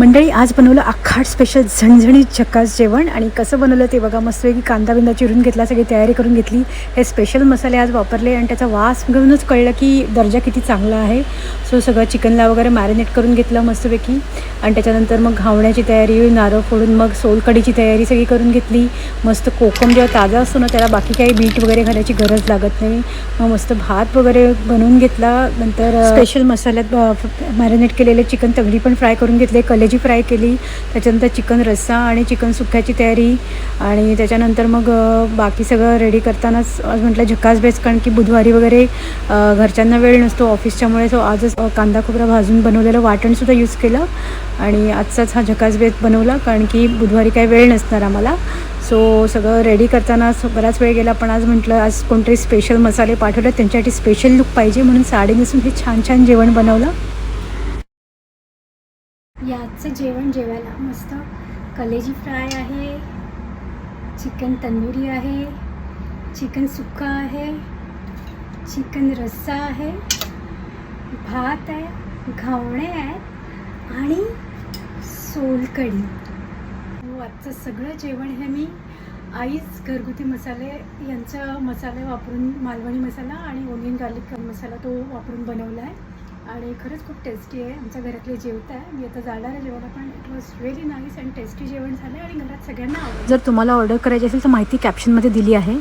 मंडळी आज बनवलं आखाड स्पेशल झणझणीत झकास जेवण. आणि कसं बनवलं ते बघा. मस्तपैकी कांदा बिंदा चिरून घेतला, सगळी तयारी करून घेतली. हे स्पेशल मसाले आज वापरले आणि त्याचा वास घेऊनच कळलं की दर्जा किती चांगला आहे. सो सगळं चिकनला वगैरे मॅरिनेट करून घेतलं मस्तपैकी. आणि त्याच्यानंतर मग घावण्याची तयारी, नारळ फोडून मग सोलकढीची तयारी सगळी करून घेतली. मस्त कोकम जेव्हा ताजा असतो ना त्याला बाकी काही बीट वगैरे घालायची गरज लागत नाही. मग मस्त भात वगैरे बनवून घेतला. नंतर स्पेशल मसाल्यात मॅरिनेट केलेले चिकन तगडी पण फ्राय करून घेतले, कलेजी फ्राय केली. त्याच्यानंतर चिकन रस्सा आणि चिकन सुक्याची तयारी. आणि त्याच्यानंतर मग बाकी सगळं रेडी करतानाच आज म्हटलं झकास बेस, कारण की बुधवारी वगैरे घरच्यांना वेळ नसतो ऑफिसच्यामुळे. सो आजच कांदा खोबरा भाजून बनवलेलं वाटणसुद्धा यूज केलं. आणि आजचाच हा झकास बेस बनवला कारण की बुधवारी काही वेळ नसणार आम्हाला. सो सगळं रेडी करताना बराच वेळ गेला. पण आज म्हटलं आज कोणतरी स्पेशल मसाले पाठवले, त्यांच्यासाठी स्पेशल लुक पाहिजे म्हणून साडी नेसून हे छान छान जेवण बनवलं. याचं जेवण जेवायला मस्त कलेजी फ्राय आहे, चिकन तंदुरी आहे, चिकन सुक्का आहे, चिकन रस्सा आहे, भात आहे, घावणे आहेत आणि सोलकढी. आजचं सगळं जेवण हे मी आईच घरगुती मसाले यांचा मसाले वापरून, मालवणी मसाला आणि ओनियन गार्लिक मसाला तो वापरून बनवला आहे. आणि खरंच खूप टेस्टी आहे. आमच्या घरातले जेवत आहे. मी आता जाणार आहे जेवायला, पण it was very nice and tasty जेवण झालं आणि घरात सगळ्यांना आवडलं. जर तुम्हाला ऑर्डर करायची असेल तर माहिती कॅप्शनमध्ये दिली आहे.